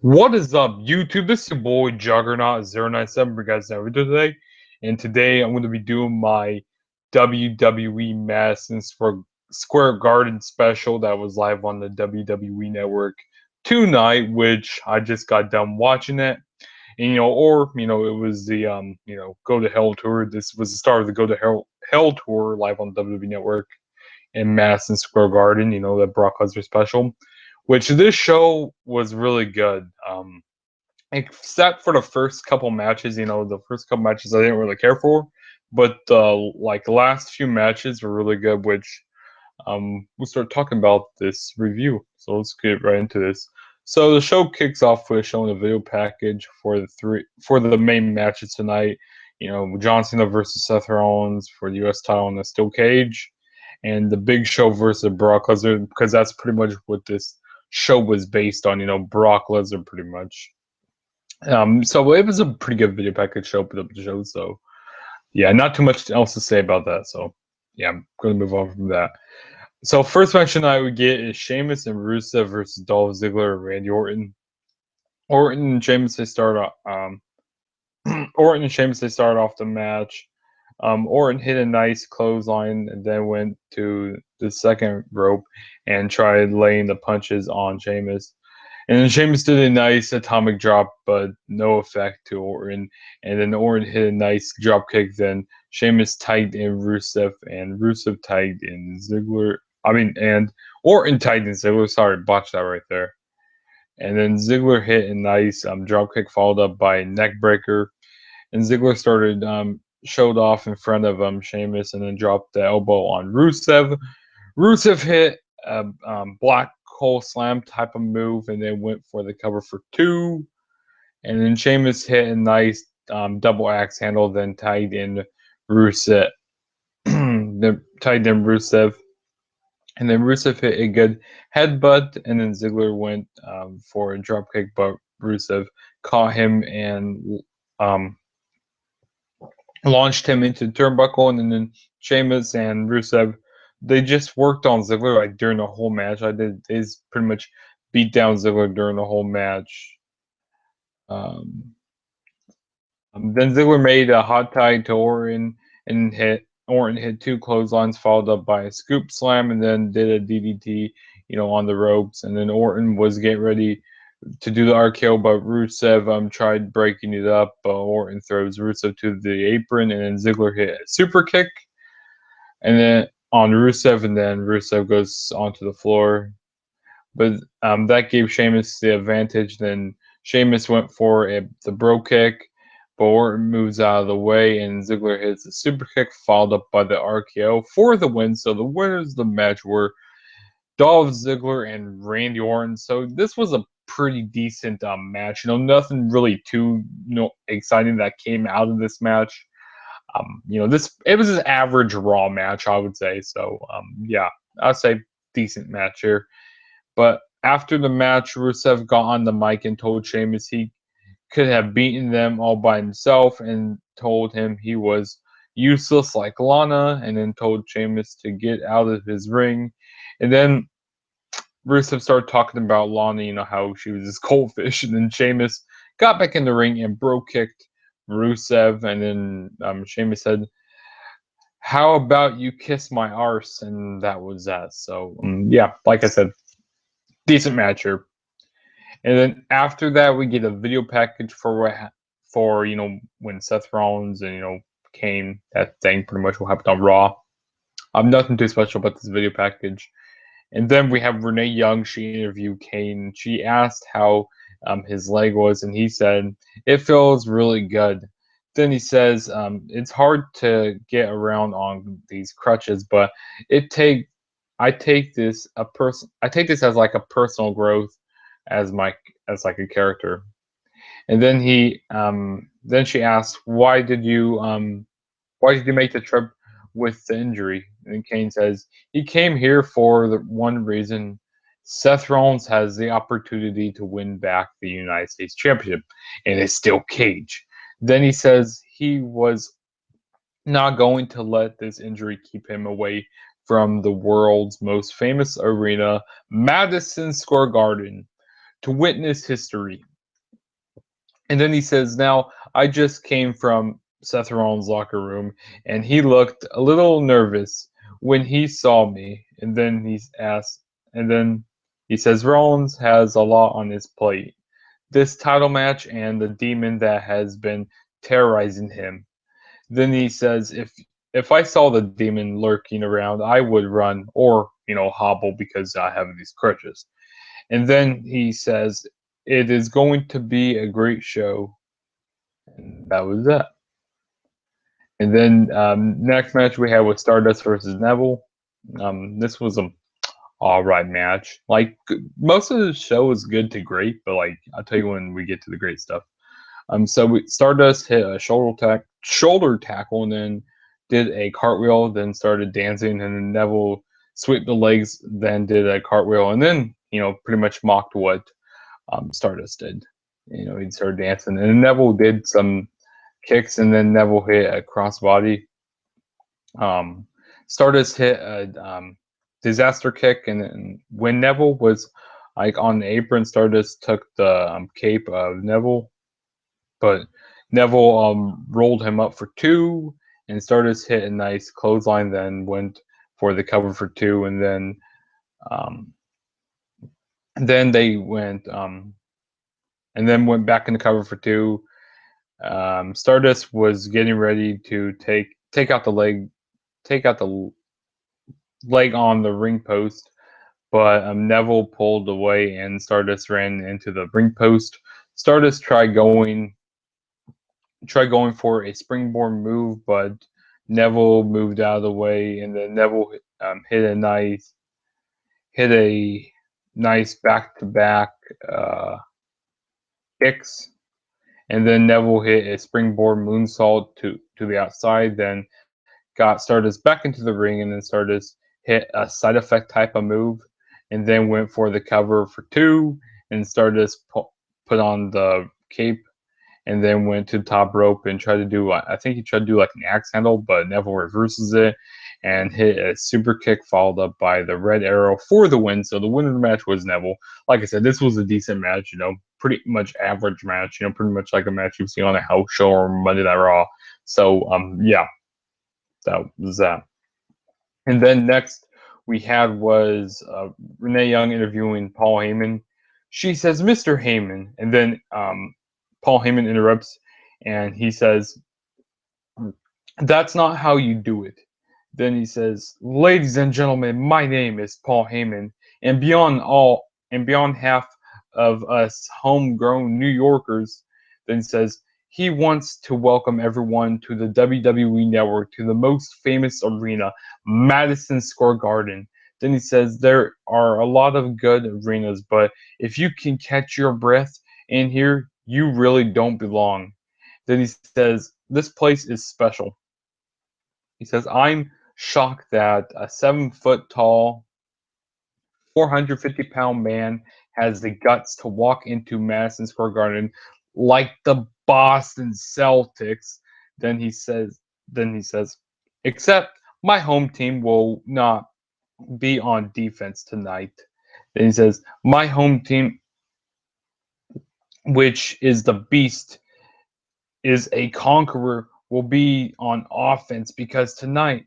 What is up, YouTube? This is your boy Juggernaut097 for you guys over today. And today I'm going to be doing my WWE Madison Square Garden special that was live on the WWE Network tonight, which I just got done watching it. And it was the Go to Hell tour. This was the start of the Go to Hell tour live on the WWE Network in Madison Square Garden, that Brock Lesnar special, which this show was really good. Except for the first couple matches, the first couple matches I didn't really care for, but the last few matches were really good, which we'll start talking about this review. So let's get right into this. So the show kicks off with showing a video package for the main matches tonight. John Cena versus Seth Rollins for the U.S. title in a steel cage, and the Big Show versus Brock Lesnar, because that's pretty much what this show was based on. Brock Lesnar pretty much. So it was a pretty good video package show, put up the show. So yeah, not too much else to say about that. So yeah, I'm gonna move on from that. So first match tonight we get is Sheamus and Rusev versus Dolph Ziggler and Randy Orton. Orton and Sheamus they start off. Orton and Sheamus they start off the match. Orton hit a nice clothesline and then went to the second rope and tried laying the punches on Sheamus. And then Sheamus did a nice atomic drop, but no effect to Orton. And then Orton hit a nice drop kick. Then Sheamus tagged in Rusev, and Rusev tagged in Ziggler. And Orton tagged in Ziggler. Sorry, botched that right there. And then Ziggler hit a nice drop kick, followed up by a neck breaker. And Ziggler started showed off in front of Sheamus, and then dropped the elbow on Rusev. Rusev hit a black hole slam type of move, and then went for the cover for two. And then Sheamus hit a nice double axe handle, then tied in Rusev. then tied in Rusev. And then Rusev hit a good headbutt, and then Ziggler went for a dropkick, but Rusev caught him and launched him into the turnbuckle. And then Sheamus and Rusev, they just worked on Ziggler during the whole match. They pretty much beat down Ziggler during the whole match. Then Ziggler made a hot tag to Orton and Orton hit two clotheslines, followed up by a scoop slam, and then did a DDT, on the ropes. And then Orton was getting ready to do the RKO, but Rusev tried breaking it up. Orton throws Rusev to the apron, and then Ziggler hit a super kick, and then on Rusev, and then Rusev goes onto the floor. But that gave Sheamus the advantage. Then Sheamus went for the bro kick, but Orton moves out of the way, and Ziggler hits a super kick, followed up by the RKO for the win. So the winners of the match were Dolph Ziggler and Randy Orton. So this was a pretty decent match. Nothing really too exciting that came out of this match. It was an average Raw match, I would say. So yeah, I'd say decent match here. But after the match, Rusev got on the mic and told Sheamus he could have beaten them all by himself, and told him he was useless like Lana, and then told Sheamus to get out of his ring. And then Rusev started talking about Lana, how she was this cold fish, and then Sheamus got back in the ring and bro kicked Rusev, and then Sheamus said, "How about you kiss my arse?" And that was that. So yeah, like I said, decent match here. And then after that, we get a video package for when Seth Rollins and Kane, that thing pretty much will happen on Raw. Nothing too special about this video package. And then we have Renee Young. She interviewed Kane. She asked how his leg was, and he said it feels really good. Then he says it's hard to get around on these crutches, but I take this as like a personal growth as like a character. And then then she asked, why did you make the trip with the injury? And Kane says he came here for the one reason: Seth Rollins has the opportunity to win back the United States Championship in a steel cage. Then he says he was not going to let this injury keep him away from the world's most famous arena, Madison Square Garden, to witness history. And then he says, "Now I just came from Seth Rollins' locker room, and he looked a little nervous when he saw me." And then and then he says, "Rollins has a lot on his plate. This title match and the demon that has been terrorizing him." Then he says, "If I saw the demon lurking around, I would run or hobble because I have these crutches." And then he says, "It is going to be a great show." And that was it. And then next match we had was Stardust versus Neville. This was a all right match. Like most of the show was good to great, but like I'll tell you when we get to the great stuff. Stardust hit a shoulder tackle, and then did a cartwheel, then started dancing, and then Neville swept the legs, then did a cartwheel, and then pretty much mocked what Stardust did. He started dancing, and then Neville did some kicks, and then Neville hit a crossbody. Um, Stardust hit a disaster kick, and then when Neville was like on the apron, Stardust took the cape of Neville, but Neville rolled him up for two, and Stardust hit a nice clothesline, then went for the cover for two, and um, then they went and then went back in the cover for two. Stardust was getting ready to take out the leg on the ring post, but Neville pulled away, and Stardust ran into the ring post. Stardust tried going for a springboard move, but Neville moved out of the way, and then Neville hit a nice back-to-back kicks, and then Neville hit a springboard moonsault to the outside, then got Stardust back into the ring, and then Stardust hit a side effect type of move, and then went for the cover for two, and Stardust put on the cape, and then went to the top rope and tried to do, I think he tried to do like an axe handle, but Neville reverses it and hit a super kick followed up by the red arrow for the win. So the winner of the match was Neville. Like I said, this was a decent match, pretty much average match, pretty much like a match you've seen on a house show or Monday Night Raw. So yeah, that was that. And then next we had was Renee Young interviewing Paul Heyman. She says, "Mr. Heyman," and then Paul Heyman interrupts, and he says, "That's not how you do it." Then he says, "Ladies and gentlemen, my name is Paul Heyman, and beyond half of us homegrown New Yorkers." Then he says, "He wants to welcome everyone to the WWE Network, to the most famous arena, Madison Square Garden." Then he says, "There are a lot of good arenas, but if you can catch your breath in here, you really don't belong." Then he says, "This place is special." He says, "I'm shocked that a 7 foot tall, 450-pound man has the guts to walk into Madison Square Garden like the Boston Celtics." Then he says, "Except my home team will not be on defense tonight." Then he says, "My home team, which is the Beast, is a conqueror, will be on offense because tonight,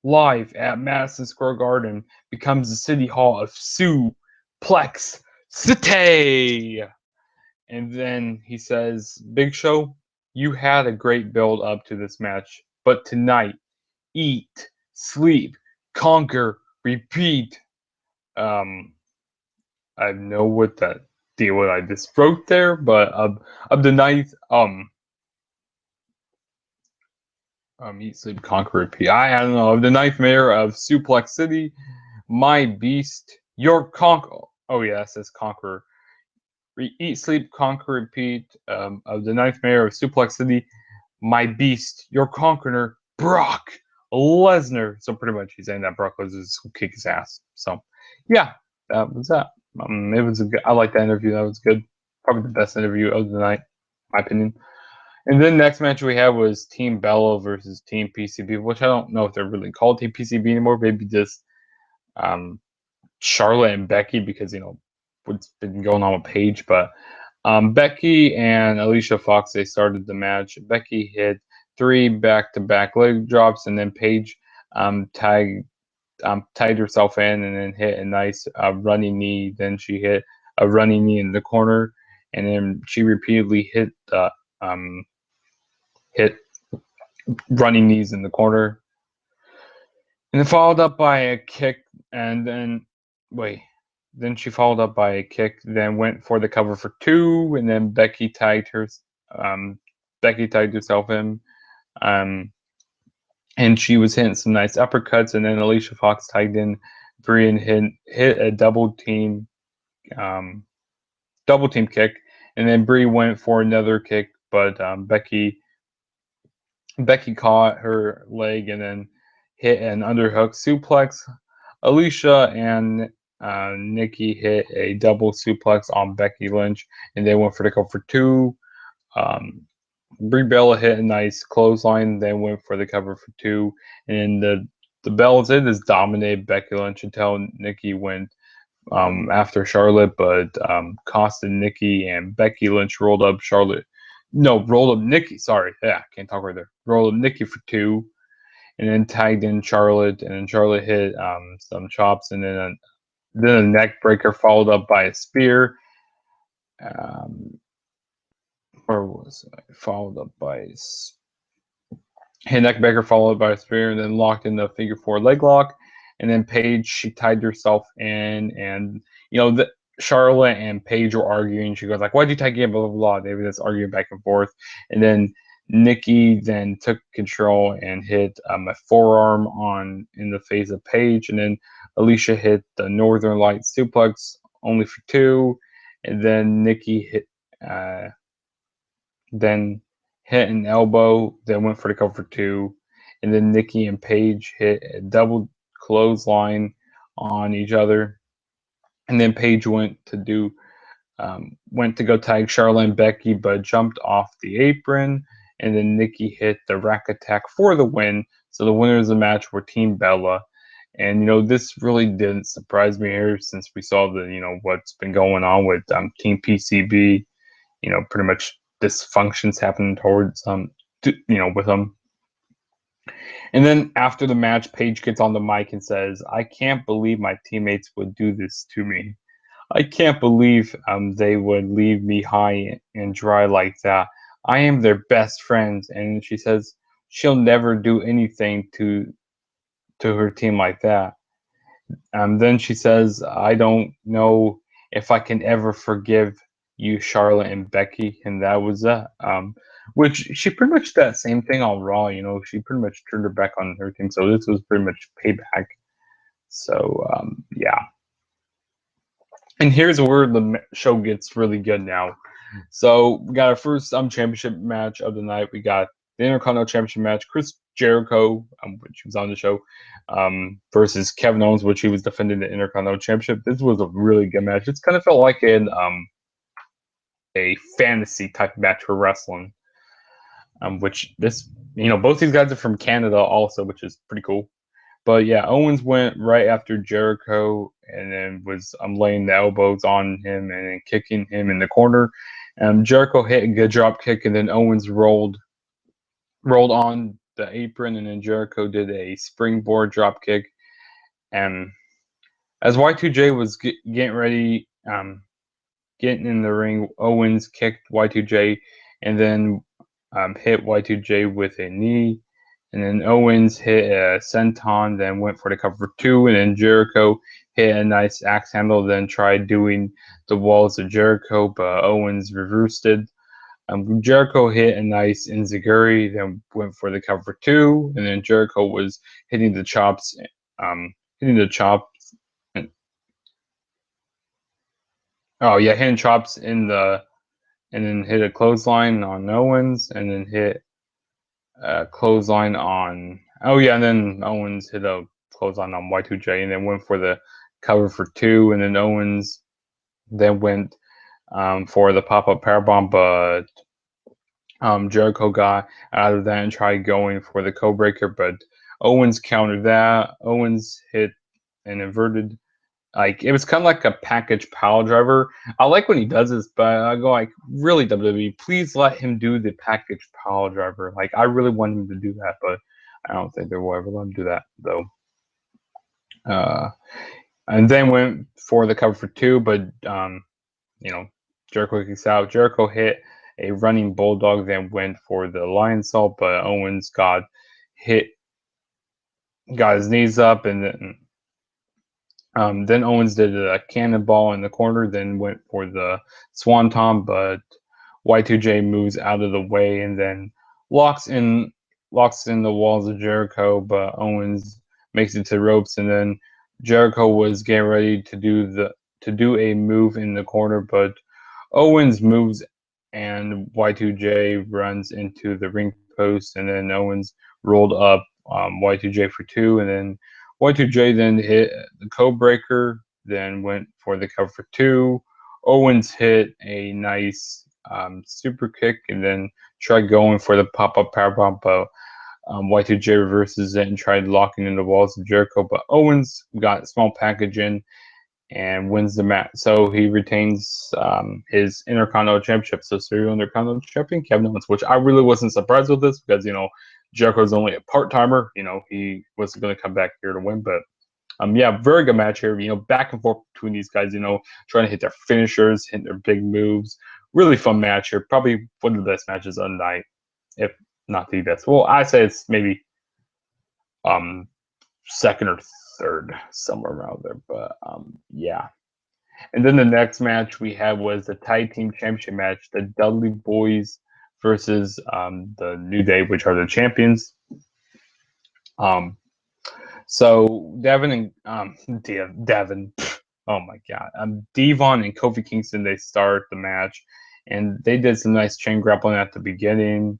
live at Madison Square Garden, becomes the City Hall of Suplex City." And then he says, "Big Show, you had a great build up to this match, but tonight, eat, sleep, conquer, repeat." Um, I know what that deal what I just wrote there, but of the ninth, eat, sleep, conquer, repeat. I don't know. Of the ninth mayor of Suplex City, my beast, your conquer. Oh yeah, it says conqueror. Eat, sleep, conquer, repeat. Of the ninth mayor of Suplex City, my beast, your conqueror, Brock Lesnar. So pretty much he's saying that Brock Lesnar will kick his ass. So yeah, that was that. It was a good. I like that interview. That was good. Probably the best interview of the night, my opinion. And then next match we had was Team Bella versus Team PCB, which I don't know if they're really called Team PCB anymore. Maybe just um, Charlotte and Becky because what's been going on with Paige. But Becky and Alicia Fox, they started the match. Becky hit 3 back-to-back leg drops, and then Paige tagged tied herself in and then hit a nice running knee. Then she hit a running knee in the corner, and then she repeatedly hit running knees in the corner, and then followed up by a kick, and then then she followed up by a kick, then went for the cover for 2, and then Becky tagged herself in. And she was hitting some nice uppercuts, and then Alicia Fox tagged in Brie and hit a double team kick, and then Brie went for another kick, but Becky caught her leg and then hit an underhook suplex. Alicia and Nikki hit a double suplex on Becky Lynch, and they went for the cover for 2. Brie Bella hit a nice clothesline, then went for the cover for 2, and the Bellas just dominated Becky Lynch until Nikki went after Charlotte, but costed Nikki, and Becky Lynch rolled up Nikki. Sorry, yeah, can't talk right there. Rolled up Nikki for 2, and then tagged in Charlotte, and then Charlotte hit some chops, and then a neck breaker followed up by a spear. Where was I? Followed up by neck breaker followed by a spear, and then locked in the figure 4 leg lock. And then Paige, she tied herself in, and Charlotte and Paige were arguing. She goes like, "Why'd you tag in?" Blah blah blah. They were just arguing back and forth, and then Nikki then took control and hit a forearm in the face of Paige, and then Alicia hit the Northern Light suplex only for 2, and then Nikki hit an elbow, then went for the cover for 2, and then Nikki and Paige hit a double clothesline on each other, and then Paige went to go tag Charlotte and Becky, but jumped off the apron, and then Nikki hit the rack attack for the win. So the winners of the match were Team Bella, and this really didn't surprise me here, since we saw what's been going on with Team PCB. Pretty much dysfunctions happening towards with them. And then after the match, Paige gets on the mic and says, "I can't believe my teammates would do this to me. I can't believe they would leave me high and dry like that. I am their best friend." And she says she'll never do anything to her team like that. Then she says, "I don't know if I can ever forgive you, Charlotte and Becky," and that was that. Which she pretty much did that same thing on Raw. She pretty much turned her back on her team. So this was pretty much payback. So yeah. And here's where the show gets really good now. So we got our first championship match of the night. We got the Intercontinental Championship match. Chris Jericho, which was on the show, versus Kevin Owens, which he was defending the Intercontinental Championship. This was a really good match. It's kind of felt like a fantasy type of match for wrestling. Which both these guys are from Canada also, which is pretty cool. But yeah, Owens went right after Jericho, and then was laying the elbows on him and then kicking him in the corner. Jericho hit a good drop kick, and then Owens rolled on the apron, and then Jericho did a springboard drop kick. And as Y2J was getting ready, getting in the ring, Owens kicked Y2J, and then hit Y2J with a knee. And then Owens hit a senton, then went for the cover for 2, and then Jericho hit a nice axe handle, then tried doing the walls of Jericho, but Owens reversed it. Jericho hit a nice enziguri, then went for the cover for 2, and then Jericho was hitting the chops, and, hitting chops and then hit a clothesline on Owens, and then hit a clothesline on. And then Owens hit a clothesline on Y2J, and then went for the cover for 2, and then Owens then went for the pop-up powerbomb, but Jericho got out of that and tried going for the code breaker, but Owens countered that. Owens hit an inverted Like, it was kind of like a package pile driver. I like when he does this, but I go like, really, WWE, please let him do the package pile driver. Like, I really want him to do that, but I don't think they will ever let him do that, though. And then went for the cover for 2, but Jericho kicks out. Jericho hit a running bulldog, then went for the lion salt, but Owens got his knees up, and then Owens did a cannonball in the corner, then went for the swanton, but Y2J moves out of the way and then locks in the walls of Jericho, but Owens makes it to the ropes, and then Jericho was getting ready to do a move in the corner, but Owens moves and Y2J runs into the ring post, and then Owens rolled up Y2J for 2, and then Y2J then hit the code breaker, then went for the cover for 2. Owens hit a nice super kick, and then tried going for the pop-up powerbomb, but Y2J reverses it and tried locking in the walls of Jericho, but Owens got a small package in and wins the match. So he retains his Intercontinental Championship. So serial Intercontinental Champion, Kevin Owens, which I really wasn't surprised with this because, Jericho's only a part-timer. He wasn't going to come back here to win, but yeah, very good match here. Back and forth between these guys, trying to hit their finishers, hit their big moves. Really fun match here. Probably one of the best matches of the night, if not the best. Well, I say it's maybe second or third, somewhere around there. But yeah. And then the next match we had was the Tag Team Championship match, the Dudley Boys versus the New Day, which are the champions. So Devin and Devin, oh my God, Devon and Kofi Kingston, they start the match, and they did some nice chain grappling at the beginning.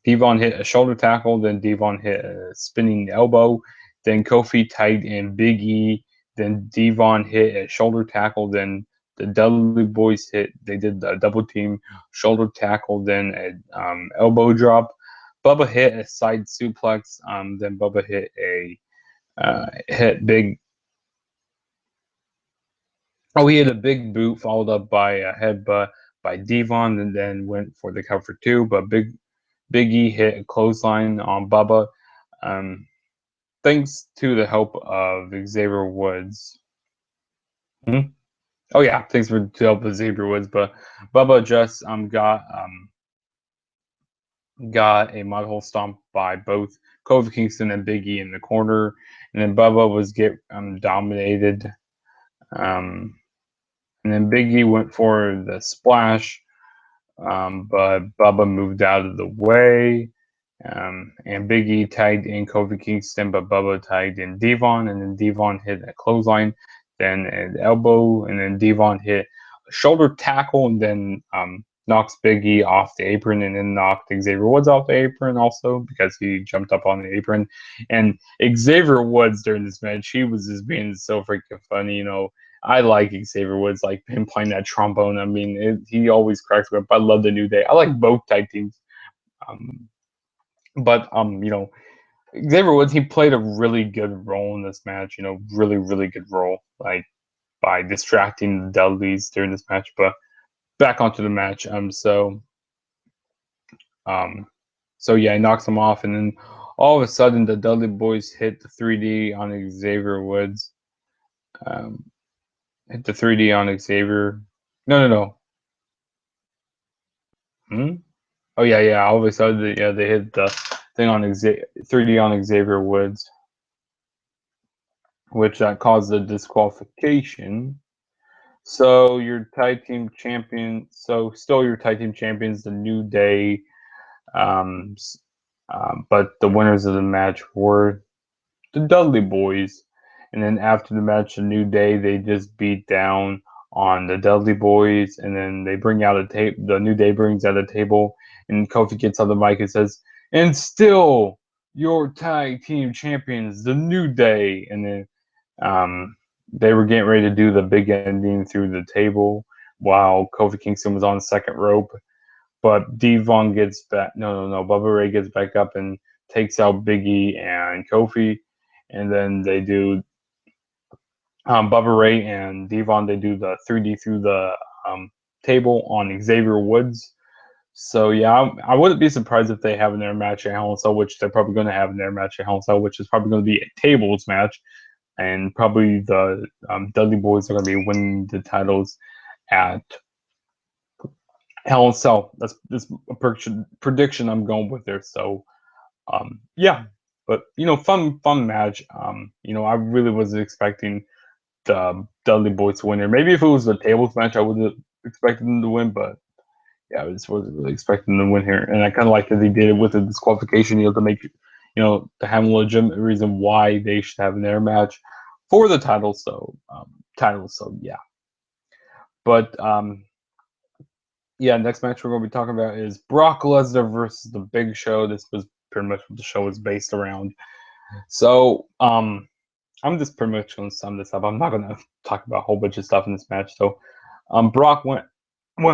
Devon hit a shoulder tackle, then Devon hit a spinning elbow, then Kofi tagged in Big E, then Devon hit a shoulder tackle, then the Dudley Boys they did the double team shoulder tackle, then an elbow drop. Bubba hit a side suplex, then Bubba hit big. Oh, he hit a big boot followed up by a headbutt by Devon, and then went for the cover for 2. But Big E hit a clothesline on Bubba, thanks to the help of Xavier Woods. Oh yeah, thanks for the help of Xavier Woods. But Bubba just got a mud hole stomp by both Kofi Kingston and Big E in the corner, and then Bubba was dominated. And then Big E went for the splash, but Bubba moved out of the way. And Big E tagged in Kofi Kingston, but Bubba tagged in Devon, and then Devon hit a clothesline, then an elbow, and then Devon hit a shoulder tackle, and then knocks Big E off the apron, and then knocked Xavier Woods off the apron also because he jumped up on the apron. And Xavier Woods during this match, he was just being so freaking funny. I like Xavier Woods, like him playing that trombone. I mean, he always cracks me up. I love the New Day. I like both tag teams. But Xavier Woods, he played a really good role in this match. Really, really good role, like by distracting the Dudleys during this match. But back onto the match. So yeah, he knocks him off, and then all of a sudden the Dudley Boys hit the 3D on Xavier Woods. Hit the 3D on Xavier. No. Oh yeah. All of a sudden, they hit the thing on 3D on Xavier Woods, which caused a disqualification. So your tag team champion. So still your tag team champions, the New Day. But the winners of the match were the Dudley Boys. And then after the match, the New Day, they just beat down on the Dudley Boys, and then they bring out a tape. The New Day brings out a table, and Kofi gets on the mic and says, "And still, your tag team champions, the New Day." And then they were getting ready to do the big ending through the table while Kofi Kingston was on the second rope. But Devon gets back. No. Bubba Ray gets back up and takes out Big E and Kofi, and then they do Bubba Ray and Devon, they do the 3D through the table on Xavier Woods. So yeah, I wouldn't be surprised if they have in their match at Hell in a Cell, which they're probably going to have in their match at Hell in a Cell, which is probably going to be a tables match, and probably the Dudley Boys are going to be winning the titles at Hell in a Cell. That's a prediction I'm going with there. So yeah, but fun match. I really wasn't expecting the Dudley Boys to win here. Maybe if it was a tables match, I would have expected them to win, but yeah, I just wasn't really expecting them to win here. And I kind of like that they did it with the disqualification, to make, to have a legitimate reason why they should have in their match for the title. So, yeah. But, yeah, next match we're going to be talking about is Brock Lesnar versus The Big Show. This was pretty much what the show was based around. So, I'm just pretty much going to sum this up. I'm not going to talk about a whole bunch of stuff in this match. So, Brock went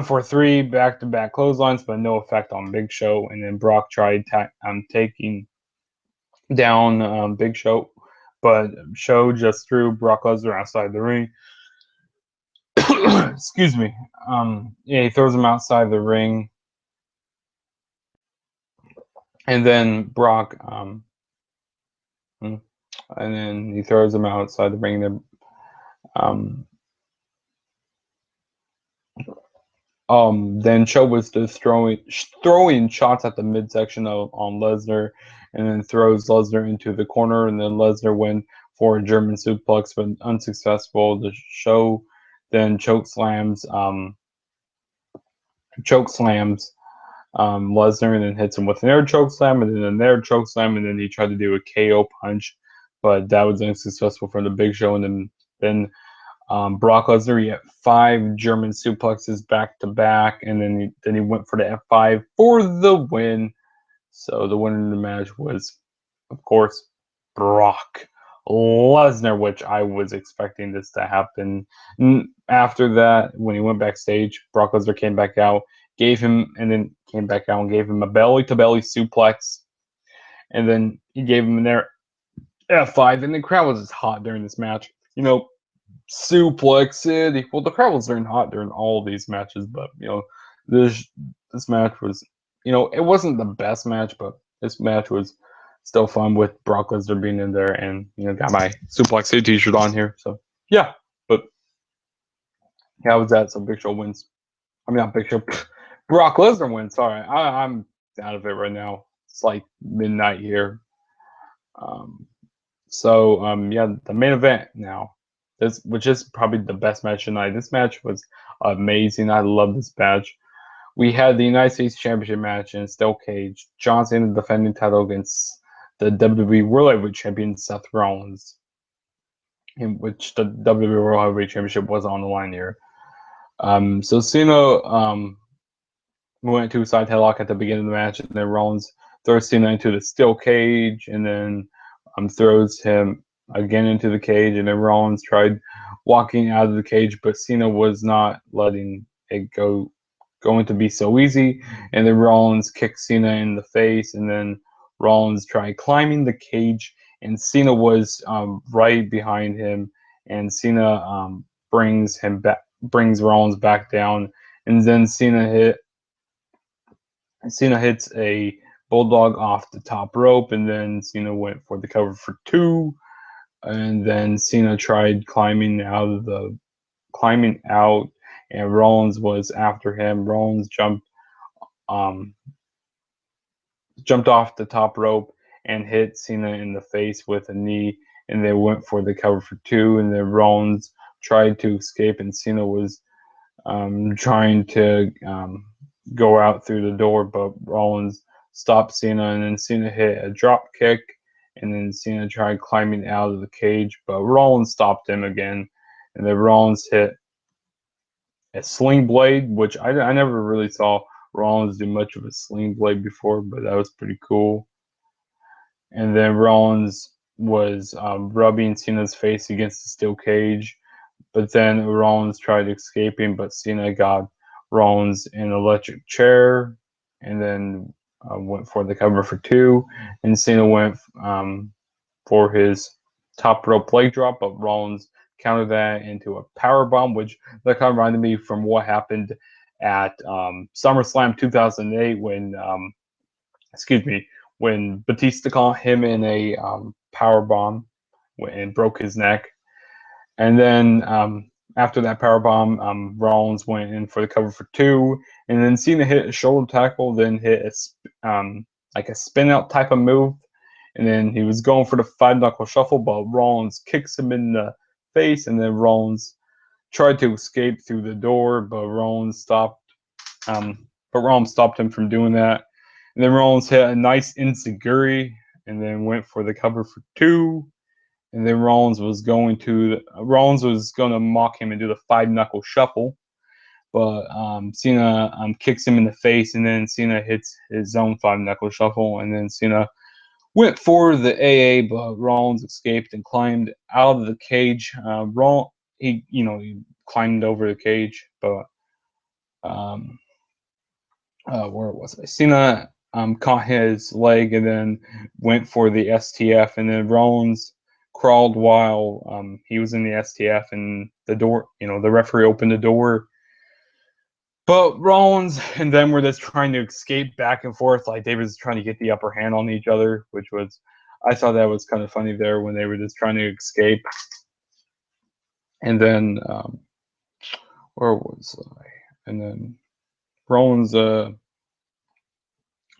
for 3 back-to-back clotheslines, but no effect on Big Show. And then Brock tried taking down Big Show, but Show just threw Brock Lesnar outside the ring. Excuse me. Yeah, he throws him outside the ring, and then Brock, and then he throws him outside the ring. Then, then Show was just throwing shots at the midsection on Lesnar, and then throws Lesnar into the corner, and then Lesnar went for a German suplex, but unsuccessful. The Show then choke slams Lesnar, and then hits him with an air choke slam, and then an air choke slam, and then he tried to do a KO punch, but that was unsuccessful from the Big Show, and then Brock Lesnar, he had 5 German suplexes back to back, and then he went for the F5 for the win. So the winner of the match was, of course, Brock Lesnar, which I was expecting this to happen. After that, when he went backstage, Brock Lesnar came back out, gave him a belly-to-belly suplex, and then he gave him an F5, and the crowd was just hot during this match. Suplex City. Well, the crowd was very hot during all these matches, but this match was, it wasn't the best match, but this match was still fun with Brock Lesnar being in there, and got my Suplex City t-shirt on here. So yeah, but how was that? So Big Show wins. I mean, not Big Show. Brock Lesnar wins. Sorry, I'm out of it right now. It's like midnight here. Yeah, the main event now. Which is probably the best match tonight. This match was amazing. I love this match. We had the United States Championship match in Steel Cage. John Cena defending title against the WWE World Heavyweight Champion Seth Rollins, in which the WWE World Heavyweight Championship was on the line here. So Cena went to a side headlock at the beginning of the match, and then Rollins throws Cena into the Steel Cage, and then throws him again into the cage, and then Rollins tried walking out of the cage, but Cena was not letting it going to be so easy, and then Rollins kicked Cena in the face, and then Rollins tried climbing the cage, and Cena was right behind him, and Cena brings Rollins back down, and then Cena hits a bulldog off the top rope, and then Cena went for the cover for 2, and then Cena tried climbing out, and Rollins was after him. Rollins jumped off the top rope and hit Cena in the face with a knee, and they went for the cover for 2, and then Rollins tried to escape, and Cena was trying to go out through the door, but Rollins stopped Cena, and then Cena hit a drop kick, and then Cena tried climbing out of the cage, but Rollins stopped him again, and then Rollins hit a sling blade, which I never really saw Rollins do much of a sling blade before, but that was pretty cool. And then Rollins was rubbing Cena's face against the steel cage, but then Rollins tried escaping, but Cena got Rollins in an electric chair, and then went for the cover for 2, and Cena went for his top rope leg drop, but Rollins countered that into a power bomb, which that kind of reminded me from what happened at SummerSlam 2008 when when Batista caught him in a power bomb and broke his neck. And then after that power bomb, Rollins went in for the cover for 2, and then Cena hit a shoulder tackle, then hit a like a spin out type of move, and then he was going for the 5-knuckle shuffle, but Rollins kicks him in the face, and then Rollins tried to escape through the door, but Rollins stopped him from doing that. And then Rollins hit a nice enziguri, and then went for the cover for 2. And then Rollins was going to mock him and do the 5-knuckle shuffle, but Cena kicks him in the face, and then Cena hits his own 5-knuckle shuffle, and then Cena went for the AA, but Rollins escaped and climbed out of the cage. He climbed over the cage, but where was I? Cena caught his leg and then went for the STF, and then Rollins crawled while he was in the STF, and the door, the referee opened the door. But Rollins and them were just trying to escape back and forth, like they was trying to get the upper hand on each other, I thought that was kind of funny there when they were just trying to escape. And then, where was I? And then Rollins, and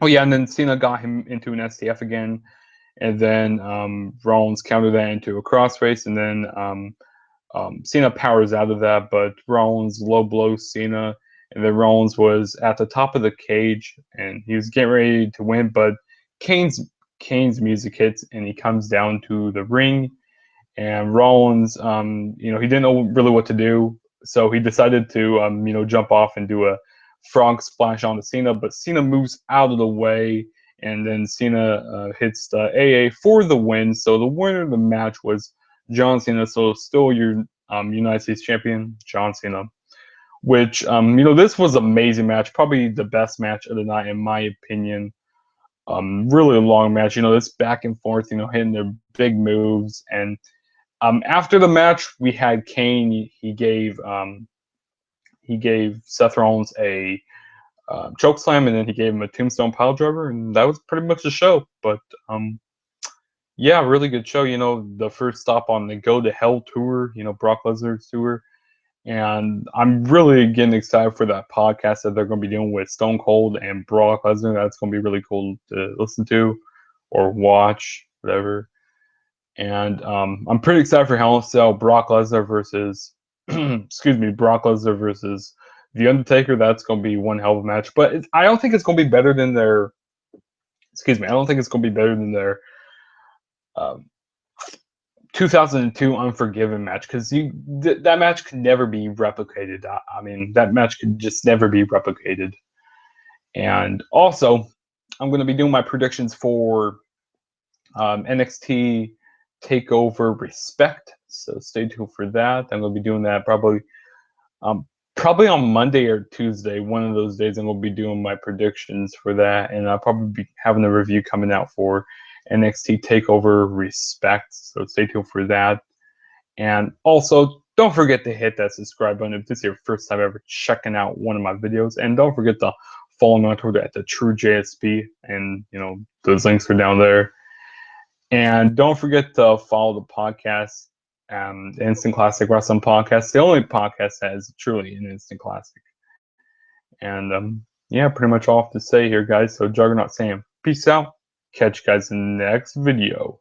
then Cena got him into an STF again, and then Rollins countered that into a crossface, and then Cena powers out of that, but Rollins low blows Cena, and then Rollins was at the top of the cage, and he was getting ready to win, but Kane's music hits, and he comes down to the ring, and Rollins, he didn't know really what to do, so he decided to, jump off and do a frog splash onto Cena, but Cena moves out of the way, and then Cena hits the AA for the win. So the winner of the match was John Cena. So still your United States champion, John Cena. Which this was an amazing match, probably the best match of the night in my opinion. Really long match. This back and forth. Hitting their big moves, and after the match we had Kane. He gave Seth Rollins a choke slam, and then he gave him a tombstone pile driver, and that was pretty much the show. But yeah, really good show. The first stop on the Go to Hell tour, Brock Lesnar's tour, and I'm really getting excited for that podcast that they're going to be doing with Stone Cold and Brock Lesnar. That's going to be really cool to listen to or watch, whatever. And I'm pretty excited for Hell in a Cell, Brock Lesnar versus Brock Lesnar versus The Undertaker. That's going to be one hell of a match. But I don't think it's going to be better than their. I don't think it's going to be better than their 2002 Unforgiven match, because that match could never be replicated. I mean, that match could just never be replicated. And also, I'm going to be doing my predictions for NXT TakeOver Respect. So stay tuned for that. I'm going to be doing that probably on Monday or Tuesday. One of those days I'm going to be doing my predictions for that, and I'll probably be having a review coming out for NXT TakeOver Respect. So stay tuned for that. And also, don't forget to hit that subscribe button if this is your first time ever checking out one of my videos. And don't forget to follow me on Twitter at @TrueJSP, and those links are down there. And don't forget to follow the podcast, the Instant Classic Wrestling Podcast, the only podcast that is truly an instant classic. And yeah, pretty much all I have to say here, guys. So Juggernaut saying peace out. Catch you guys in the next video.